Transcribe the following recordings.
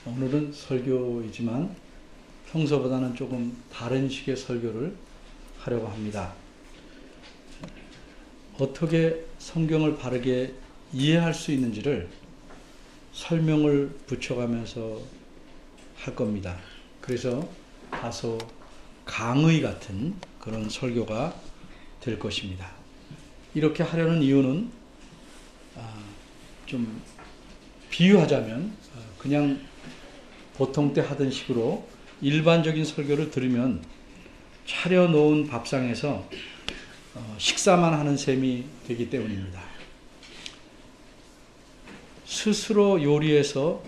오늘은 설교이지만 평소보다는 조금 다른 식의 설교를 하려고 합니다. 어떻게 성경을 바르게 이해할 수 있는지를 설명을 붙여가면서 할 겁니다. 그래서 다소 강의 같은 그런 설교가 될 것입니다. 이렇게 하려는 이유는 좀 비유하자면 그냥 보통 때 하던 식으로 일반적인 설교를 들으면 차려놓은 밥상에서 식사만 하는 셈이 되기 때문입니다. 스스로 요리해서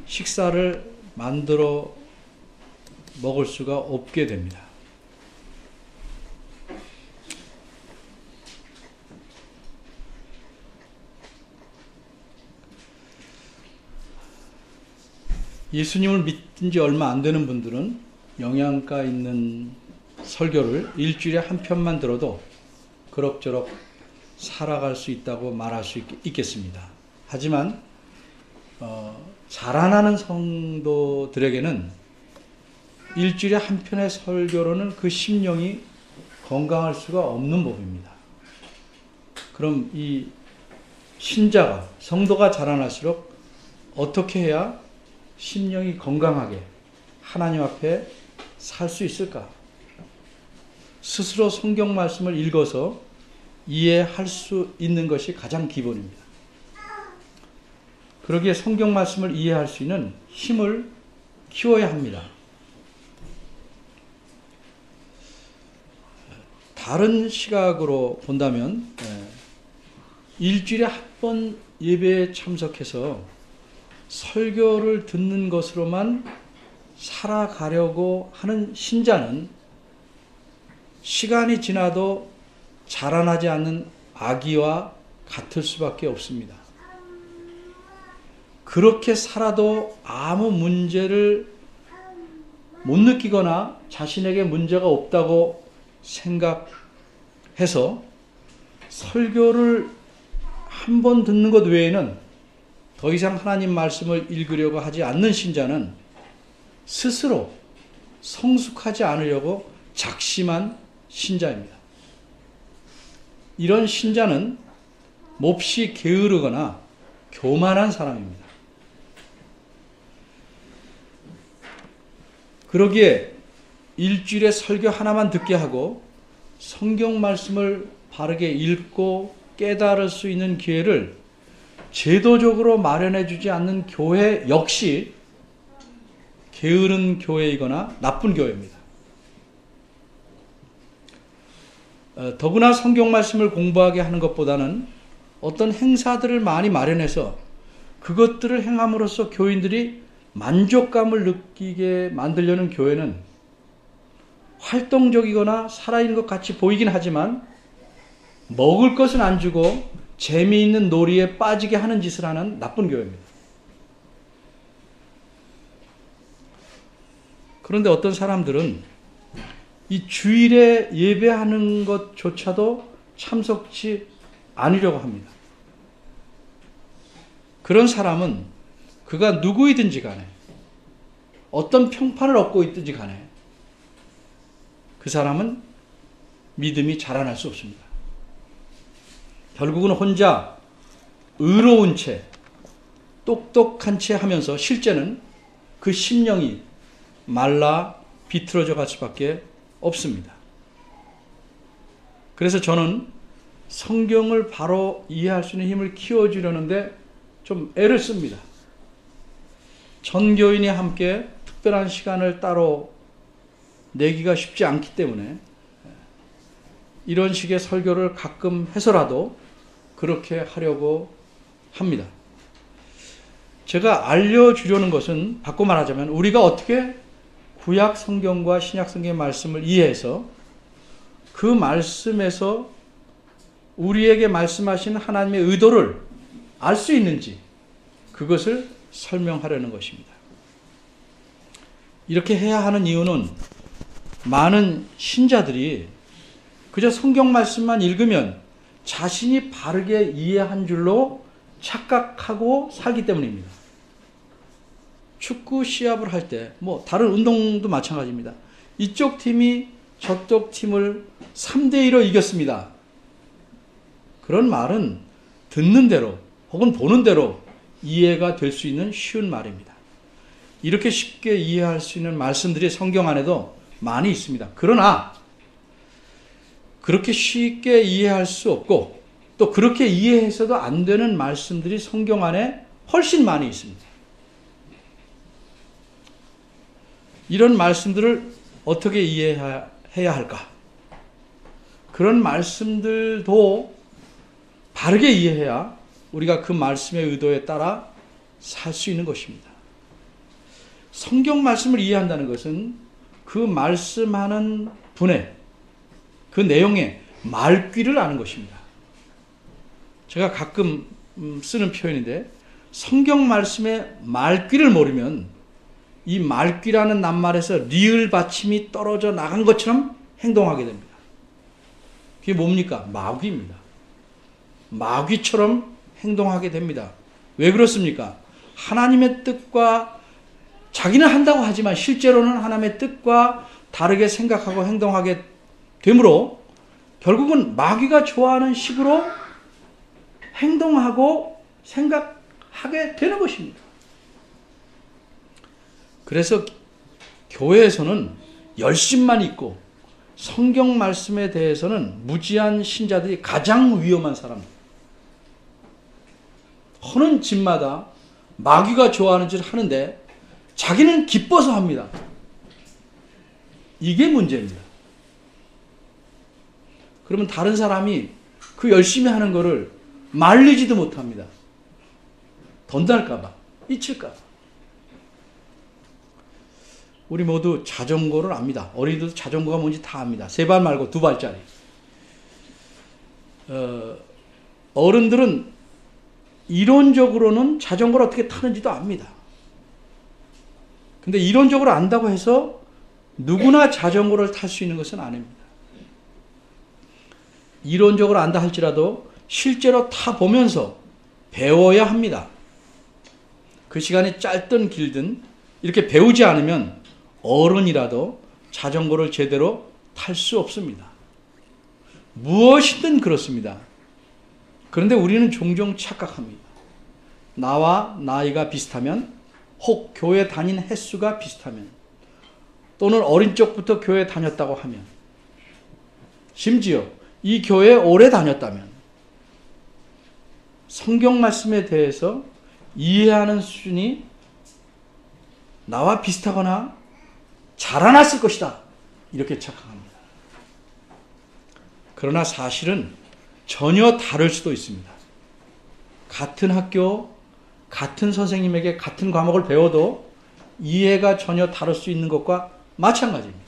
식사를 만들어 먹을 수가 없게 됩니다. 예수님을 믿은 지 얼마 안 되는 분들은 영양가 있는 설교를 일주일에 한 편만 들어도 그럭저럭 살아갈 수 있다고 말할 수 있겠습니다. 하지만 자라나는 성도들에게는 일주일에 한 편의 설교로는 그 심령이 건강할 수가 없는 법입니다. 그럼 이 신자가, 성도가 자라날수록 어떻게 해야 심령이 건강하게 하나님 앞에 살 수 있을까? 스스로 성경 말씀을 읽어서 이해할 수 있는 것이 가장 기본입니다. 그러기에 성경 말씀을 이해할 수 있는 힘을 키워야 합니다. 다른 시각으로 본다면 일주일에 한 번 예배에 참석해서 설교를 듣는 것으로만 살아가려고 하는 신자는 시간이 지나도 자라나지 않는 아기와 같을 수밖에 없습니다. 그렇게 살아도 아무 문제를 못 느끼거나 자신에게 문제가 없다고 생각해서 설교를 한 번 듣는 것 외에는 더 이상 하나님 말씀을 읽으려고 하지 않는 신자는 스스로 성숙하지 않으려고 작심한 신자입니다. 이런 신자는 몹시 게으르거나 교만한 사람입니다. 그러기에 일주일에 설교 하나만 듣게 하고 성경 말씀을 바르게 읽고 깨달을 수 있는 기회를 제도적으로 마련해 주지 않는 교회 역시 게으른 교회이거나 나쁜 교회입니다. 더구나 성경 말씀을 공부하게 하는 것보다는 어떤 행사들을 많이 마련해서 그것들을 행함으로써 교인들이 만족감을 느끼게 만들려는 교회는 활동적이거나 살아있는 것 같이 보이긴 하지만 먹을 것은 안 주고 재미있는 놀이에 빠지게 하는 짓을 하는 나쁜 교회입니다. 그런데 어떤 사람들은 이 주일에 예배하는 것조차도 참석치 않으려고 합니다. 그런 사람은 그가 누구이든지 간에 어떤 평판을 얻고 있든지 간에 그 사람은 믿음이 자라날 수 없습니다. 결국은 혼자 의로운 채 똑똑한 채 하면서 실제는 그 심령이 말라 비틀어져 갈 수밖에 없습니다. 그래서 저는 성경을 바로 이해할 수 있는 힘을 키워주려는데 좀 애를 씁니다. 전교인이 함께 특별한 시간을 따로 내기가 쉽지 않기 때문에 이런 식의 설교를 가끔 해서라도 그렇게 하려고 합니다. 제가 알려주려는 것은 바꿔 말하자면 우리가 어떻게 구약 성경과 신약 성경의 말씀을 이해해서 그 말씀에서 우리에게 말씀하신 하나님의 의도를 알 수 있는지 그것을 설명하려는 것입니다. 이렇게 해야 하는 이유는 많은 신자들이 그저 성경 말씀만 읽으면 자신이 바르게 이해한 줄로 착각하고 살기 때문입니다. 축구 시합을 할 때, 다른 운동도 마찬가지입니다. 이쪽 팀이 저쪽 팀을 3대2로 이겼습니다. 그런 말은 듣는 대로 혹은 보는 대로 이해가 될 수 있는 쉬운 말입니다. 이렇게 쉽게 이해할 수 있는 말씀들이 성경 안에도 많이 있습니다. 그러나 그렇게 쉽게 이해할 수 없고 또 그렇게 이해해서도 안 되는 말씀들이 성경 안에 훨씬 많이 있습니다. 이런 말씀들을 어떻게 이해해야 할까? 그런 말씀들도 바르게 이해해야 우리가 그 말씀의 의도에 따라 살 수 있는 것입니다. 성경 말씀을 이해한다는 것은 그 말씀하는 분의 그 내용의 말귀를 아는 것입니다. 제가 가끔 쓰는 표현인데 성경 말씀의 말귀를 모르면 이 말귀라는 낱말에서 리을 받침이 떨어져 나간 것처럼 행동하게 됩니다. 그게 뭡니까? 마귀입니다. 마귀처럼 행동하게 됩니다. 왜 그렇습니까? 하나님의 뜻과 자기는 한다고 하지만 실제로는 하나님의 뜻과 다르게 생각하고 행동하게 되므로 결국은 마귀가 좋아하는 식으로 행동하고 생각하게 되는 것입니다. 그래서 교회에서는 열심만 있고 성경 말씀에 대해서는 무지한 신자들이 가장 위험한 사람들. 하는 짓마다 마귀가 좋아하는 짓을 하는데 자기는 기뻐서 합니다. 이게 문제입니다. 그러면 다른 사람이 그 열심히 하는 거를 말리지도 못합니다. 던날까봐, 잊힐까봐. 우리 모두 자전거를 압니다. 어린이들도 자전거가 뭔지 다 압니다. 3발 말고 2발짜리. 어른들은 이론적으로는 자전거를 어떻게 타는지도 압니다. 근데 이론적으로 안다고 해서 누구나 자전거를 탈 수 있는 것은 아닙니다. 이론적으로 안다 할지라도 실제로 타보면서 배워야 합니다. 그 시간이 짧든 길든 이렇게 배우지 않으면 어른이라도 자전거를 제대로 탈 수 없습니다. 무엇이든 그렇습니다. 그런데 우리는 종종 착각합니다. 나와 나이가 비슷하면, 혹 교회 다닌 횟수가 비슷하면, 또는 어린 적부터 교회 다녔다고 하면, 심지어 이 교회에 오래 다녔다면 성경 말씀에 대해서 이해하는 수준이 나와 비슷하거나 자라났을 것이다. 이렇게 착각합니다. 그러나 사실은 전혀 다를 수도 있습니다. 같은 학교, 같은 선생님에게 같은 과목을 배워도 이해가 전혀 다를 수 있는 것과 마찬가지입니다.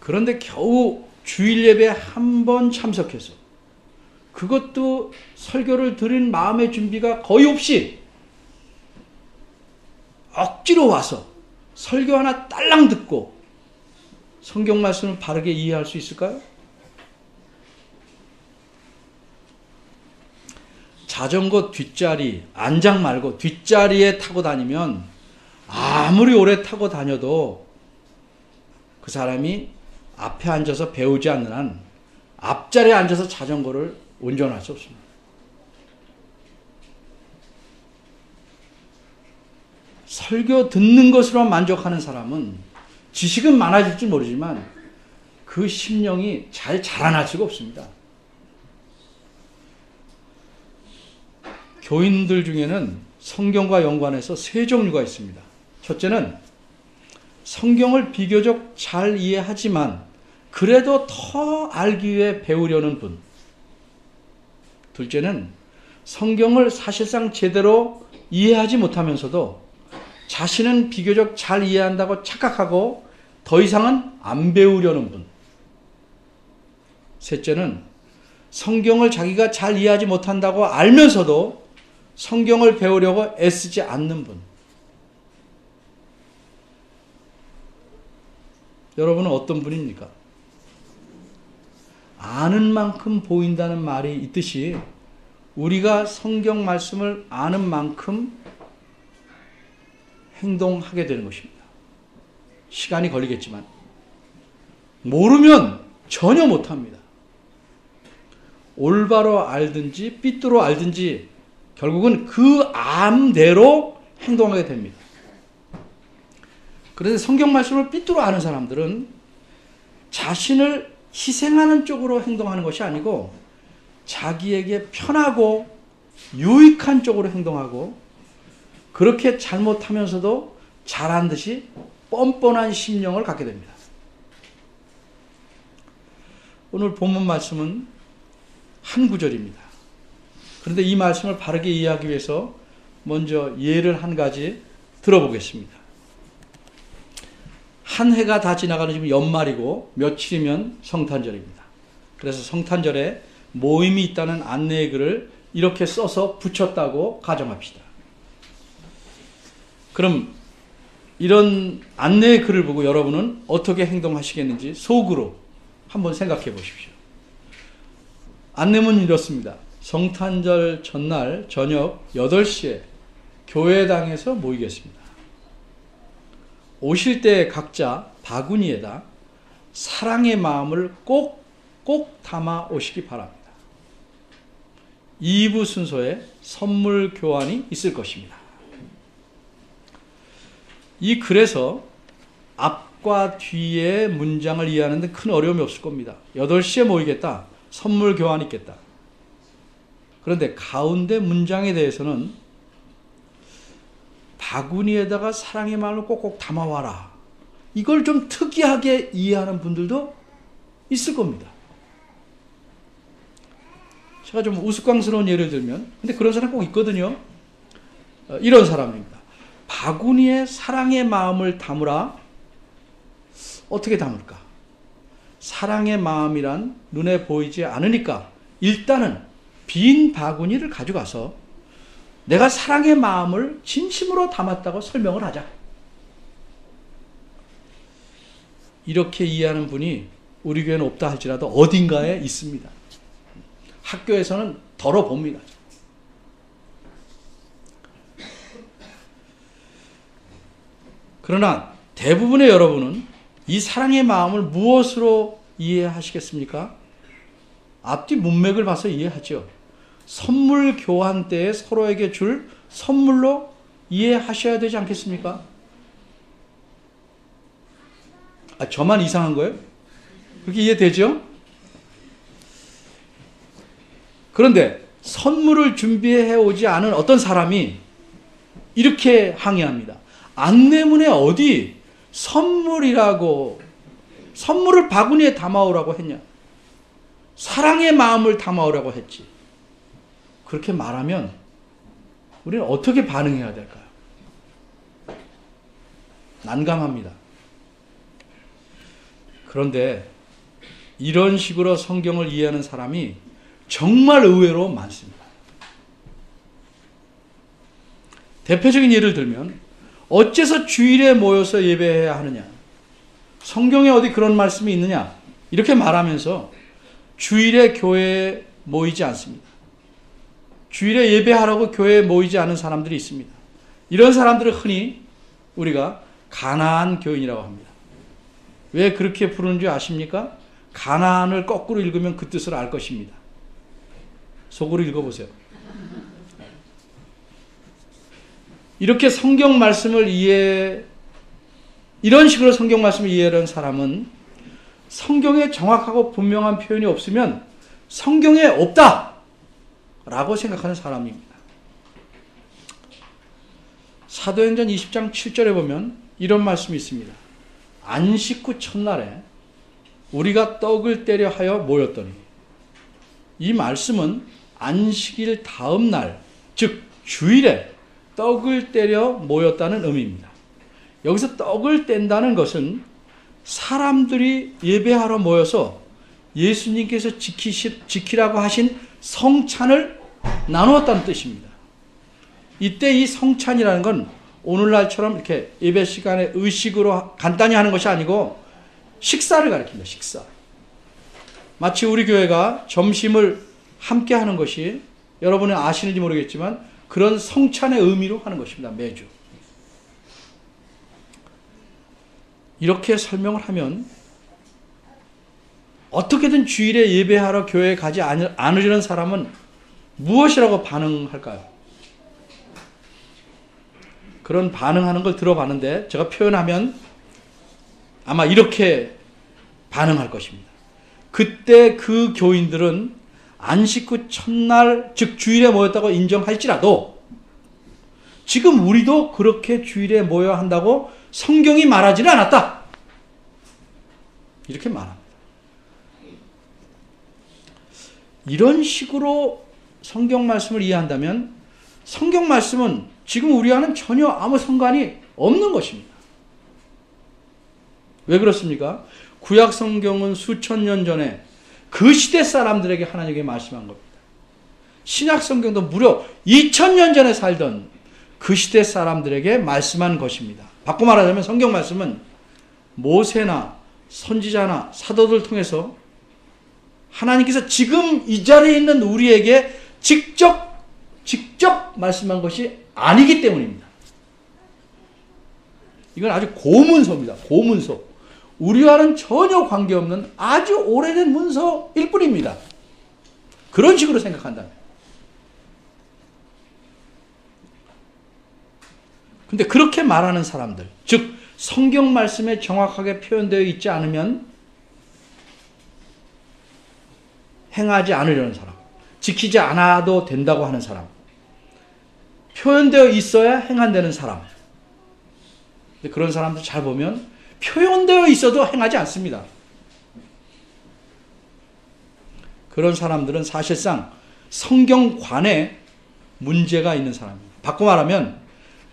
그런데 겨우 주일 예배에 한 번 참석해서 그것도 설교를 들은 마음의 준비가 거의 없이 억지로 와서 설교 하나 딸랑 듣고 성경 말씀을 바르게 이해할 수 있을까요? 자전거 뒷자리, 안장 말고 뒷자리에 타고 다니면 아무리 오래 타고 다녀도 그 사람이 앞에 앉아서 배우지 않는 한 앞자리에 앉아서 자전거를 운전할 수 없습니다. 설교 듣는 것으로만 만족하는 사람은 지식은 많아질지 모르지만 그 심령이 잘 자라날 수가 없습니다. 교인들 중에는 성경과 연관해서 3종류가 있습니다. 첫째는 성경을 비교적 잘 이해하지만 그래도 더 알기 위해 배우려는 분. 둘째는 성경을 사실상 제대로 이해하지 못하면서도 자신은 비교적 잘 이해한다고 착각하고 더 이상은 안 배우려는 분. 셋째는 성경을 자기가 잘 이해하지 못한다고 알면서도 성경을 배우려고 애쓰지 않는 분. 여러분은 어떤 분입니까? 아는 만큼 보인다는 말이 있듯이 우리가 성경 말씀을 아는 만큼 행동하게 되는 것입니다. 시간이 걸리겠지만 모르면 전혀 못합니다. 올바로 알든지 삐뚤어 알든지 결국은 그 암대로 행동하게 됩니다. 그런데 성경 말씀을 삐뚤어 아는 사람들은 자신을 희생하는 쪽으로 행동하는 것이 아니고 자기에게 편하고 유익한 쪽으로 행동하고 그렇게 잘못하면서도 잘한 듯이 뻔뻔한 심령을 갖게 됩니다. 오늘 본문 말씀은 한 구절입니다. 그런데 이 말씀을 바르게 이해하기 위해서 먼저 예를 한 가지 들어보겠습니다. 한 해가 다 지나가는 지금 연말이고 며칠이면 성탄절입니다. 그래서 성탄절에 모임이 있다는 안내의 글을 이렇게 써서 붙였다고 가정합시다. 그럼 이런 안내의 글을 보고 여러분은 어떻게 행동하시겠는지 속으로 한번 생각해 보십시오. 안내문은 이렇습니다. 성탄절 전날 저녁 8시에 교회당에서 모이겠습니다. 오실 때 각자 바구니에다 사랑의 마음을 꼭 담아 오시기 바랍니다. 2부 순서에 선물 교환이 있을 것입니다. 이 글에서 앞과 뒤의 문장을 이해하는 데 큰 어려움이 없을 겁니다. 8시에 모이겠다. 선물 교환이 있겠다. 그런데 가운데 문장에 대해서는 바구니에다가 사랑의 마음을 꼭꼭 담아와라. 이걸 좀 특이하게 이해하는 분들도 있을 겁니다. 제가 좀 우스꽝스러운 예를 들면, 근데 그런 사람 꼭 있거든요. 이런 사람입니다. 바구니에 사랑의 마음을 담으라. 어떻게 담을까? 사랑의 마음이란 눈에 보이지 않으니까 일단은 빈 바구니를 가져가서 내가 사랑의 마음을 진심으로 담았다고 설명을 하자. 이렇게 이해하는 분이 우리 교회는 없다 할지라도 어딘가에 있습니다. 학교에서는 덜어봅니다. 그러나 대부분의 여러분은 이 사랑의 마음을 무엇으로 이해하시겠습니까? 앞뒤 문맥을 봐서 이해하죠. 선물 교환 때에 서로에게 줄 선물로 이해하셔야 되지 않겠습니까? 저만 이상한 거예요? 그렇게 이해되죠? 그런데 선물을 준비해 오지 않은 어떤 사람이 이렇게 항의합니다. 안내문에 어디 선물이라고, 선물을 바구니에 담아오라고 했냐? 사랑의 마음을 담아오라고 했지. 그렇게 말하면 우리는 어떻게 반응해야 될까요? 난감합니다. 그런데 이런 식으로 성경을 이해하는 사람이 정말 의외로 많습니다. 대표적인 예를 들면 어째서 주일에 모여서 예배해야 하느냐? 성경에 어디 그런 말씀이 있느냐? 이렇게 말하면서 주일에 교회에 모이지 않습니다. 주일에 예배하라고 교회에 모이지 않은 사람들이 있습니다. 이런 사람들을 흔히 우리가 가나안 교인이라고 합니다. 왜 그렇게 부르는 줄 아십니까? 가나안을 거꾸로 읽으면 그 뜻을 알 것입니다. 속으로 읽어보세요. 이렇게 성경 말씀을 이런 식으로 성경 말씀을 이해하는 사람은 성경에 정확하고 분명한 표현이 없으면 성경에 없다! 라고 생각하는 사람입니다. 사도행전 20장 7절에 보면 이런 말씀이 있습니다. 안식 후 첫날에 우리가 떡을 떼려 하여 모였더니, 이 말씀은 안식일 다음 날, 즉 주일에 떡을 떼려 모였다는 의미입니다. 여기서 떡을 뗀다는 것은 사람들이 예배하러 모여서 예수님께서 지키라고 하신 성찬을 나누었다는 뜻입니다. 이때 이 성찬이라는 건 오늘날처럼 이렇게 예배 시간에 의식으로 간단히 하는 것이 아니고 식사를 가리킵니다. 식사. 마치 우리 교회가 점심을 함께 하는 것이 여러분은 아시는지 모르겠지만 그런 성찬의 의미로 하는 것입니다. 매주. 이렇게 설명을 하면 어떻게든 주일에 예배하러 교회에 가지 않으려는 사람은 무엇이라고 반응할까요? 그런 반응하는 걸 들어봤는데 제가 표현하면 아마 이렇게 반응할 것입니다. 그때 그 교인들은 안식 후 첫날, 즉 주일에 모였다고 인정할지라도 지금 우리도 그렇게 주일에 모여야 한다고 성경이 말하지는 않았다. 이렇게 말합니다. 이런 식으로 성경 말씀을 이해한다면 성경 말씀은 지금 우리와는 전혀 아무 상관이 없는 것입니다. 왜 그렇습니까? 구약 성경은 수천 년 전에 그 시대 사람들에게 하나님께 말씀한 겁니다. 신약 성경도 무려 2000년 전에 살던 그 시대 사람들에게 말씀한 것입니다. 바꿔 말하자면 성경 말씀은 모세나 선지자나 사도들 통해서 하나님께서 지금 이 자리에 있는 우리에게 직접 말씀한 것이 아니기 때문입니다. 이건 아주 고문서입니다. 고문서. 우리와는 전혀 관계없는 아주 오래된 문서일 뿐입니다. 그런 식으로 생각한다면. 근데 그렇게 말하는 사람들, 즉 성경 말씀에 정확하게 표현되어 있지 않으면 행하지 않으려는 사람, 지키지 않아도 된다고 하는 사람, 표현되어 있어야 행한다는 사람. 근데 그런 사람들 잘 보면 표현되어 있어도 행하지 않습니다. 그런 사람들은 사실상 성경관에 문제가 있는 사람입니다. 바꿔 말하면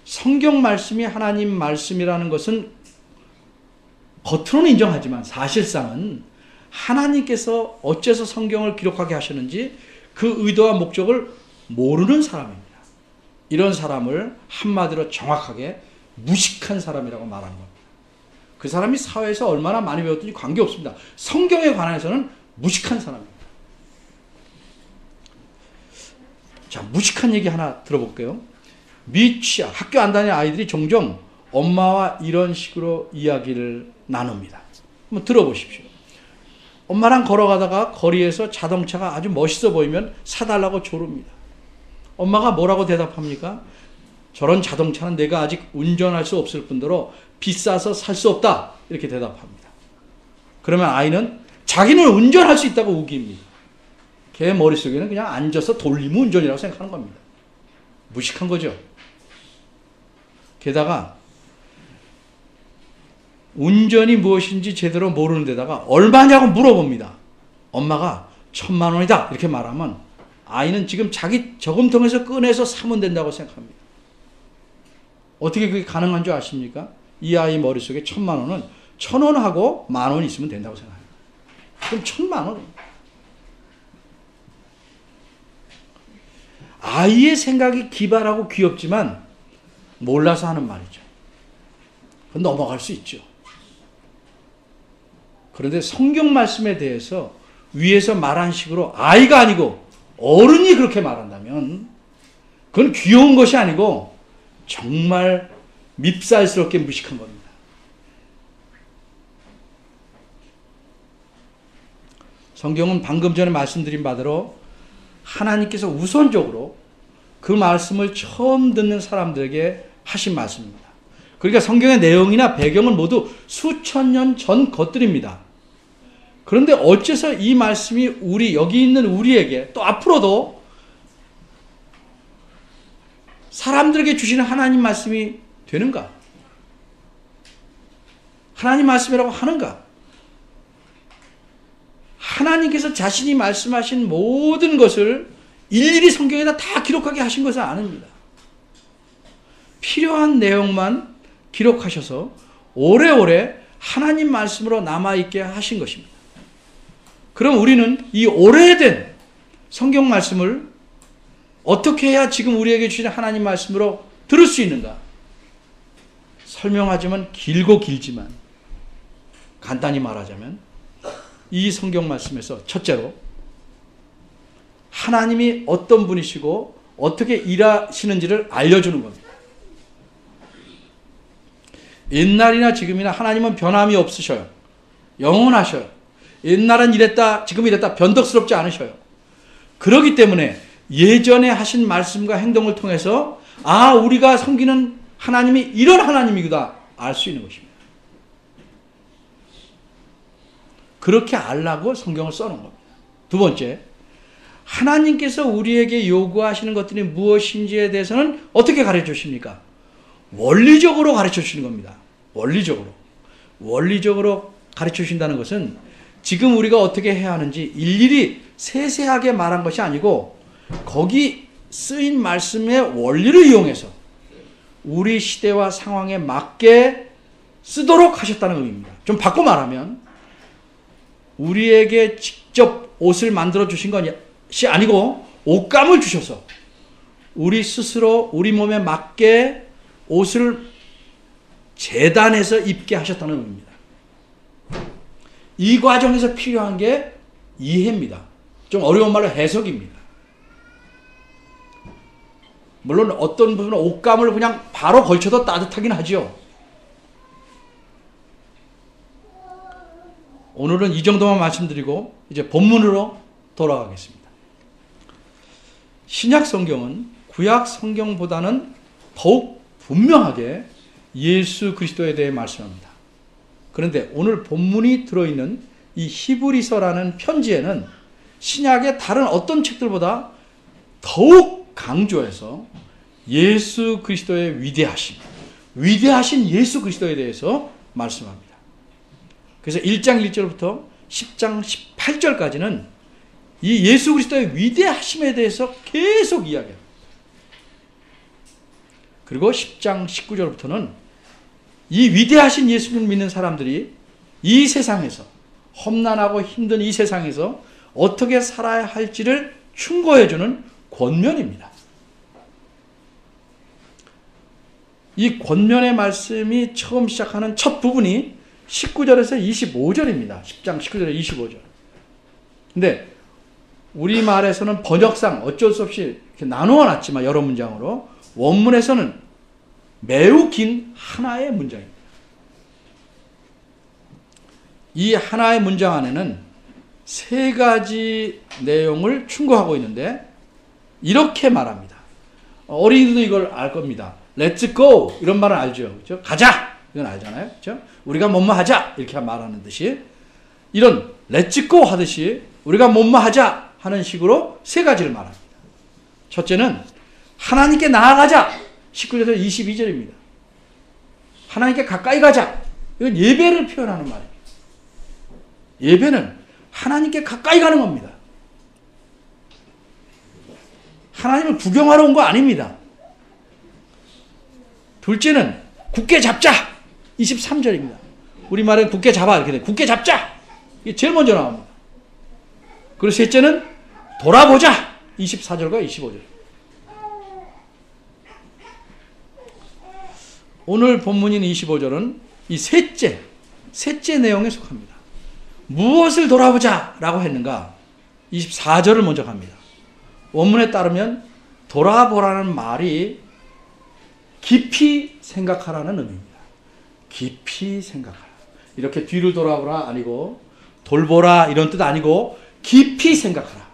성경 말씀이 하나님 말씀이라는 것은 겉으로는 인정하지만 사실상은 하나님께서 어째서 성경을 기록하게 하셨는지 그 의도와 목적을 모르는 사람입니다. 이런 사람을 한마디로 정확하게 무식한 사람이라고 말하는 겁니다. 그 사람이 사회에서 얼마나 많이 배웠든지 관계없습니다. 성경에 관해서는 무식한 사람입니다. 자, 무식한 얘기 하나 들어볼게요. 미취학, 학교 안 다니는 아이들이 종종 엄마와 이런 식으로 이야기를 나눕니다. 한번 들어보십시오. 엄마랑 걸어가다가 거리에서 자동차가 아주 멋있어 보이면 사달라고 조릅니다. 엄마가 뭐라고 대답합니까? 저런 자동차는 내가 아직 운전할 수 없을 뿐더러 비싸서 살 수 없다. 이렇게 대답합니다. 그러면 아이는 자기는 운전할 수 있다고 우깁니다. 걔 머릿속에는 그냥 앉아서 돌리면 운전이라고 생각하는 겁니다. 무식한 거죠. 게다가 운전이 무엇인지 제대로 모르는 데다가 얼마냐고 물어봅니다. 엄마가 1000만 원이다 이렇게 말하면 아이는 지금 자기 저금통에서 꺼내서 사면 된다고 생각합니다. 어떻게 그게 가능한 줄 아십니까? 이 아이 머릿속에 1000만 원은 1000원하고 10,000원 있으면 된다고 생각합니다. 그럼 1000만 원. 아이의 생각이 기발하고 귀엽지만 몰라서 하는 말이죠. 넘어갈 수 있죠. 그런데 성경 말씀에 대해서 위에서 말한 식으로 아이가 아니고 어른이 그렇게 말한다면 그건 귀여운 것이 아니고 정말 밉살스럽게 무식한 겁니다. 성경은 방금 전에 말씀드린 바대로 하나님께서 우선적으로 그 말씀을 처음 듣는 사람들에게 하신 말씀입니다. 그러니까 성경의 내용이나 배경은 모두 수천 년 전 것들입니다. 그런데 어째서 이 말씀이 여기 있는 우리에게 또 앞으로도 사람들에게 주시는 하나님 말씀이 되는가? 하나님 말씀이라고 하는가? 하나님께서 자신이 말씀하신 모든 것을 일일이 성경에다 다 기록하게 하신 것은 아닙니다. 필요한 내용만 기록하셔서 오래오래 하나님 말씀으로 남아있게 하신 것입니다. 그럼 우리는 이 오래된 성경 말씀을 어떻게 해야 지금 우리에게 주신 하나님 말씀으로 들을 수 있는가? 설명하지만 길고 길지만 간단히 말하자면 이 성경 말씀에서 첫째로 하나님이 어떤 분이시고 어떻게 일하시는지를 알려주는 겁니다. 옛날이나 지금이나 하나님은 변함이 없으셔요. 영원하셔요. 옛날은 이랬다, 지금 이랬다 변덕스럽지 않으셔요. 그렇기 때문에 예전에 하신 말씀과 행동을 통해서 우리가 섬기는 하나님이 이런 하나님이구나 알 수 있는 것입니다. 그렇게 알라고 성경을 써놓은 겁니다. 두 번째, 하나님께서 우리에게 요구하시는 것들이 무엇인지에 대해서는 어떻게 가르쳐 주십니까? 원리적으로 가르쳐 주시는 겁니다. 원리적으로 가르쳐 주신다는 것은 지금 우리가 어떻게 해야 하는지 일일이 세세하게 말한 것이 아니고 거기 쓰인 말씀의 원리를 이용해서 우리 시대와 상황에 맞게 쓰도록 하셨다는 의미입니다. 좀 바꿔 말하면 우리에게 직접 옷을 만들어 주신 것이 아니고 옷감을 주셔서 우리 스스로 우리 몸에 맞게 옷을 재단해서 입게 하셨다는 의미입니다. 이 과정에서 필요한 게 이해입니다. 좀 어려운 말로 해석입니다. 물론 어떤 부분은 옷감을 그냥 바로 걸쳐도 따뜻하긴 하죠. 오늘은 이 정도만 말씀드리고 이제 본문으로 돌아가겠습니다. 신약 성경은 구약 성경보다는 더욱 분명하게 예수 그리스도에 대해 말씀합니다. 그런데 오늘 본문이 들어있는 이 히브리서라는 편지에는 신약의 다른 어떤 책들보다 더욱 강조해서 예수 그리스도의 위대하신 예수 그리스도에 대해서 말씀합니다. 그래서 1장 1절부터 10장 18절까지는 이 예수 그리스도의 위대하심에 대해서 계속 이야기합니다. 그리고 10장 19절부터는 이 위대하신 예수님을 믿는 사람들이 이 세상에서 험난하고 힘든 이 세상에서 어떻게 살아야 할지를 충고해주는 권면입니다. 이 권면의 말씀이 처음 시작하는 첫 부분이 19절에서 25절입니다. 10장 19절에 25절. 근데 우리말에서는 번역상 어쩔 수 없이 이렇게 나누어 놨지만 여러 문장으로 원문에서는 매우 긴 하나의 문장입니다. 이 하나의 문장 안에는 세 가지 내용을 충고하고 있는데 이렇게 말합니다. 어린이들도 이걸 알 겁니다. Let's go 이런 말은 알죠. 그렇죠? 가자 이건 알잖아요. 그렇죠? 우리가 뭐뭐 하자 이렇게 말하는 듯이 이런 Let's go 하듯이 우리가 뭐뭐 하자 하는 식으로 세 가지를 말합니다. 첫째는 하나님께 나아가자 19절에서 22절입니다. 하나님께 가까이 가자. 이건 예배를 표현하는 말입니다. 예배는 하나님께 가까이 가는 겁니다. 하나님을 구경하러 온 거 아닙니다. 둘째는 굳게 잡자. 23절입니다. 우리말은 굳게 잡아 이렇게 돼. 굳게 잡자. 이게 제일 먼저 나옵니다. 그리고 셋째는 돌아보자. 24절과 25절. 오늘 본문인 25절은 이 셋째 내용에 속합니다. 무엇을 돌아보자 라고 했는가? 24절을 먼저 갑니다. 원문에 따르면 돌아보라는 말이 깊이 생각하라는 의미입니다. 깊이 생각하라. 이렇게 뒤를 돌아보라 아니고 돌보라 이런 뜻 아니고 깊이 생각하라.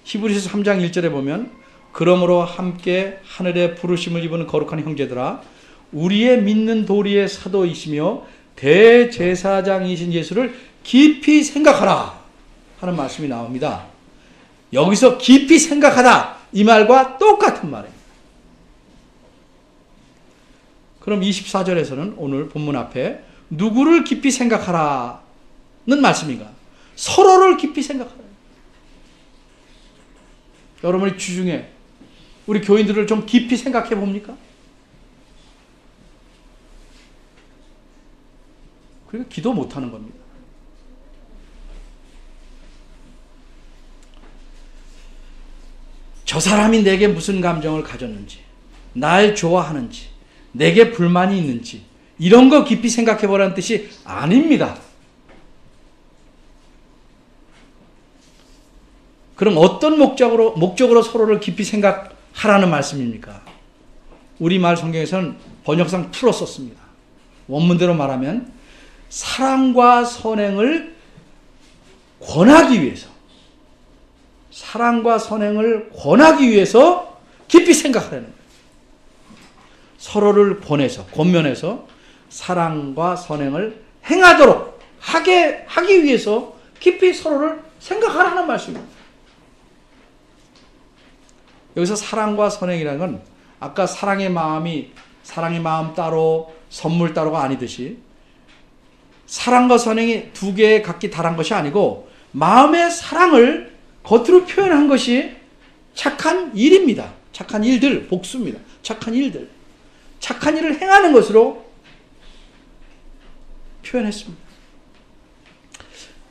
히브리서 3장 1절에 보면 그러므로 함께 하늘의 부르심을 입은 거룩한 형제들아 우리의 믿는 도리의 사도이시며 대제사장이신 예수를 깊이 생각하라 하는 말씀이 나옵니다. 여기서 깊이 생각하다 이 말과 똑같은 말입니다. 그럼 24절에서는 오늘 본문 앞에 누구를 깊이 생각하라는 말씀인가? 서로를 깊이 생각하라. 여러분이 주중에 우리 교인들을 좀 깊이 생각해 봅니까? 그러니까 기도 못하는 겁니다. 저 사람이 내게 무슨 감정을 가졌는지, 날 좋아하는지, 내게 불만이 있는지 이런 거 깊이 생각해 보라는 뜻이 아닙니다. 그럼 어떤 목적으로 서로를 깊이 생각하라는 말씀입니까? 우리말 성경에서는 번역상 풀어 썼습니다. 원문대로 말하면 사랑과 선행을 권하기 위해서, 사랑과 선행을 권하기 위해서 깊이 생각하라는 거예요. 서로를 권면해서 사랑과 선행을 행하도록 하기 위해서 깊이 서로를 생각하라는 말씀입니다. 여기서 사랑과 선행이라는 건 아까 사랑의 마음 따로 선물 따로가 아니듯이 사랑과 선행이 두 개의 각기 다른 것이 아니고 마음의 사랑을 겉으로 표현한 것이 착한 일입니다. 착한 일들, 복수입니다. 착한 일들. 착한 일을 행하는 것으로 표현했습니다.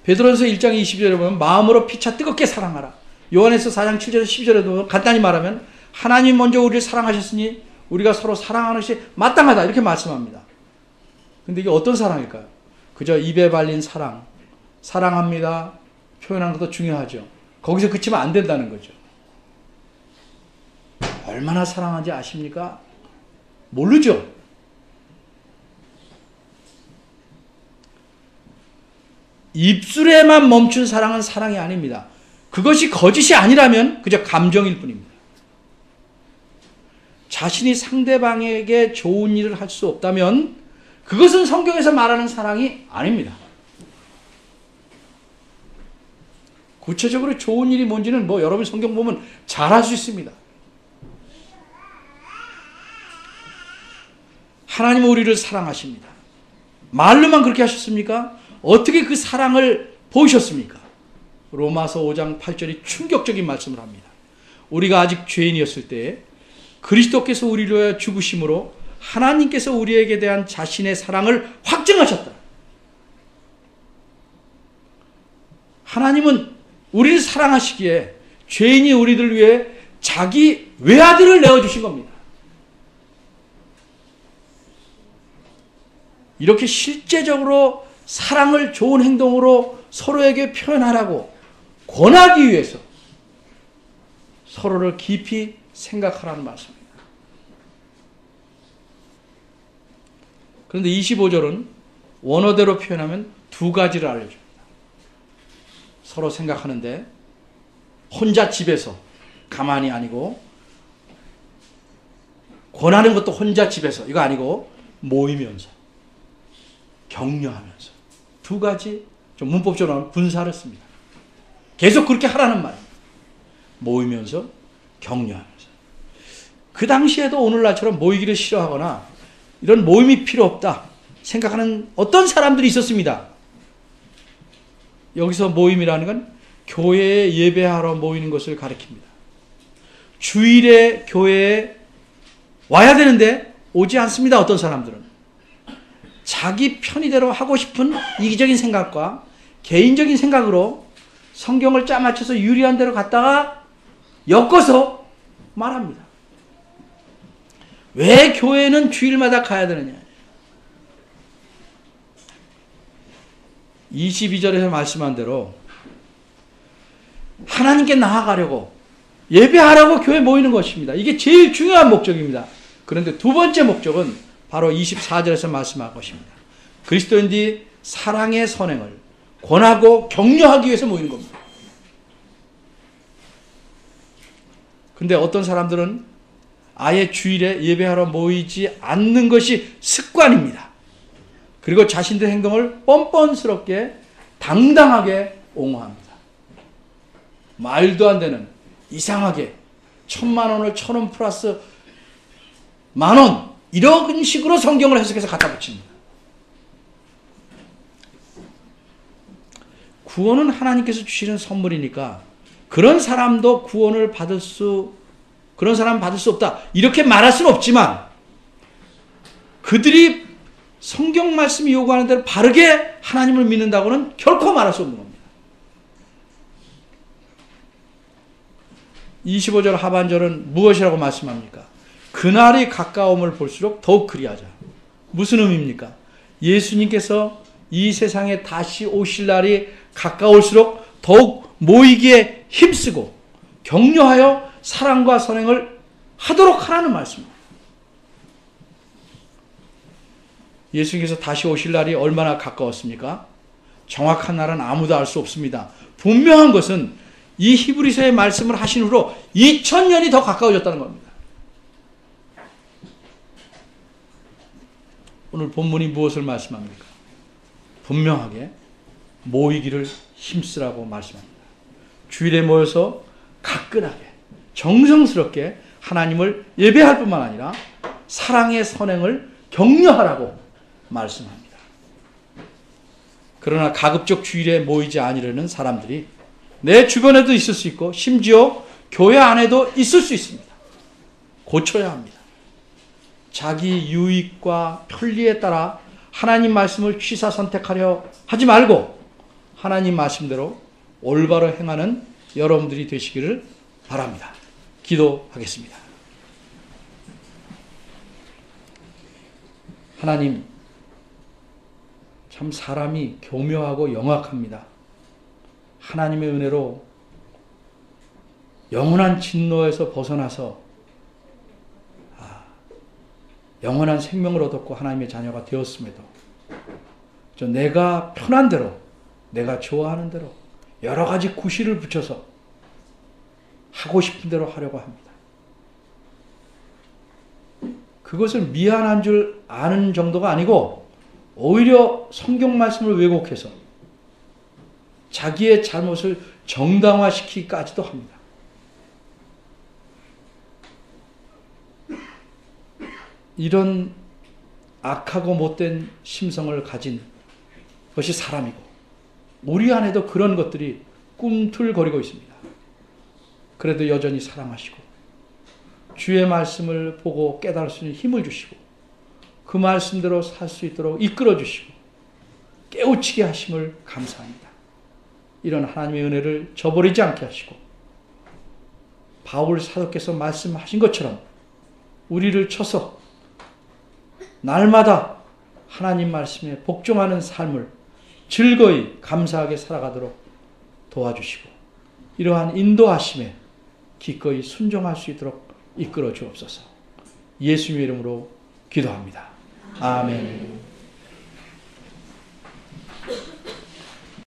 베드로전서 1장 20절에 보면 마음으로 피차 뜨겁게 사랑하라. 요한에서 4장 7절에서 12절에도 간단히 말하면 하나님 먼저 우리를 사랑하셨으니 우리가 서로 사랑하는 것이 마땅하다 이렇게 말씀합니다. 근데 이게 어떤 사랑일까요? 그저 입에 발린 사랑합니다 표현하는 것도 중요하죠. 거기서 그치면 안 된다는 거죠. 얼마나 사랑하는지 아십니까? 모르죠. 입술에만 멈춘 사랑은 사랑이 아닙니다. 그것이 거짓이 아니라면 그저 감정일 뿐입니다. 자신이 상대방에게 좋은 일을 할 수 없다면 그것은 성경에서 말하는 사랑이 아닙니다. 구체적으로 좋은 일이 뭔지는 여러분 성경 보면 잘 알 수 있습니다. 하나님은 우리를 사랑하십니다. 말로만 그렇게 하셨습니까? 어떻게 그 사랑을 보이셨습니까? 로마서 5장 8절이 충격적인 말씀을 합니다. 우리가 아직 죄인이었을 때 그리스도께서 우리를 위하여 죽으심으로 하나님께서 우리에게 대한 자신의 사랑을 확증하셨다. 하나님은 우리를 사랑하시기에 죄인이 우리들 위해 자기 외아들을 내어주신 겁니다. 이렇게 실제적으로 사랑을 좋은 행동으로 서로에게 표현하라고 권하기 위해서 서로를 깊이 생각하라는 말씀입니다. 그런데 25절은 원어대로 표현하면 두 가지를 알려줍니다. 서로 생각하는데 혼자 집에서 가만히 아니고 권하는 것도 혼자 집에서 이거 아니고 모이면서 격려하면서 두 가지 좀 문법적으로 분사를 씁니다. 계속 그렇게 하라는 말입니다. 모이면서 격려하면서. 그 당시에도 오늘날처럼 모이기를 싫어하거나 이런 모임이 필요 없다 생각하는 어떤 사람들이 있었습니다. 여기서 모임이라는 건 교회에 예배하러 모이는 것을 가리킵니다. 주일에 교회에 와야 되는데 오지 않습니다. 어떤 사람들은. 자기 편의대로 하고 싶은 이기적인 생각과 개인적인 생각으로 성경을 짜맞춰서 유리한 대로 갔다가 엮어서 말합니다. 왜 교회는 주일마다 가야 되느냐? 22절에서 말씀한 대로 하나님께 나아가려고 예배하라고 교회 모이는 것입니다. 이게 제일 중요한 목적입니다. 그런데 두 번째 목적은 바로 24절에서 말씀한 것입니다. 그리스도인들이 사랑의 선행을 권하고 격려하기 위해서 모이는 겁니다. 그런데 어떤 사람들은 아예 주일에 예배하러 모이지 않는 것이 습관입니다. 그리고 자신들의 행동을 뻔뻔스럽게 당당하게 옹호합니다. 말도 안 되는 이상하게 1,000,000원을 1,000원 플러스 10,000원 이런 식으로 성경을 해석해서 갖다 붙입니다. 구원은 하나님께서 주시는 선물이니까 그런 사람 받을 수 없다 이렇게 말할 수는 없지만 그들이 성경 말씀이 요구하는 대로 바르게 하나님을 믿는다고는 결코 말할 수 없는 겁니다. 25절 하반절은 무엇이라고 말씀합니까? 그날이 가까움을 볼수록 더욱 그리하자. 무슨 의미입니까? 예수님께서 이 세상에 다시 오실 날이 가까울수록 더욱 모이기에 힘쓰고 격려하여 사랑과 선행을 하도록 하라는 말씀입니다. 예수님께서 다시 오실 날이 얼마나 가까웠습니까? 정확한 날은 아무도 알 수 없습니다. 분명한 것은 이 히브리서의 말씀을 하신 후로 2000년이 더 가까워졌다는 겁니다. 오늘 본문이 무엇을 말씀합니까? 분명하게 모이기를 힘쓰라고 말씀합니다. 주일에 모여서 가끈하게 정성스럽게 하나님을 예배할 뿐만 아니라 사랑의 선행을 격려하라고 말씀합니다. 그러나 가급적 주일에 모이지 않으려는 사람들이 내 주변에도 있을 수 있고 심지어 교회 안에도 있을 수 있습니다. 고쳐야 합니다. 자기 유익과 편리에 따라 하나님 말씀을 취사 선택하려 하지 말고 하나님 말씀대로 올바로 행하는 여러분들이 되시기를 바랍니다. 기도하겠습니다. 하나님, 참 사람이 교묘하고 영악합니다. 하나님의 은혜로 영원한 진노에서 벗어나서 영원한 생명을 얻었고 하나님의 자녀가 되었음에도 내가 편한 대로, 내가 좋아하는 대로 여러 가지 구실을 붙여서 하고 싶은 대로 하려고 합니다. 그것은 미안한 줄 아는 정도가 아니고 오히려 성경 말씀을 왜곡해서 자기의 잘못을 정당화시키기까지도 합니다. 이런 악하고 못된 심성을 가진 것이 사람이고 우리 안에도 그런 것들이 꿈틀거리고 있습니다. 그래도 여전히 사랑하시고 주의 말씀을 보고 깨달을 수 있는 힘을 주시고 그 말씀대로 살 수 있도록 이끌어 주시고 깨우치게 하심을 감사합니다. 이런 하나님의 은혜를 저버리지 않게 하시고 바울 사도께서 말씀하신 것처럼 우리를 쳐서 날마다 하나님 말씀에 복종하는 삶을 즐거이 감사하게 살아가도록 도와주시고 이러한 인도하심에 기꺼이 순종할 수 있도록 이끌어 주옵소서. 예수님의 이름으로 기도합니다. 아멘.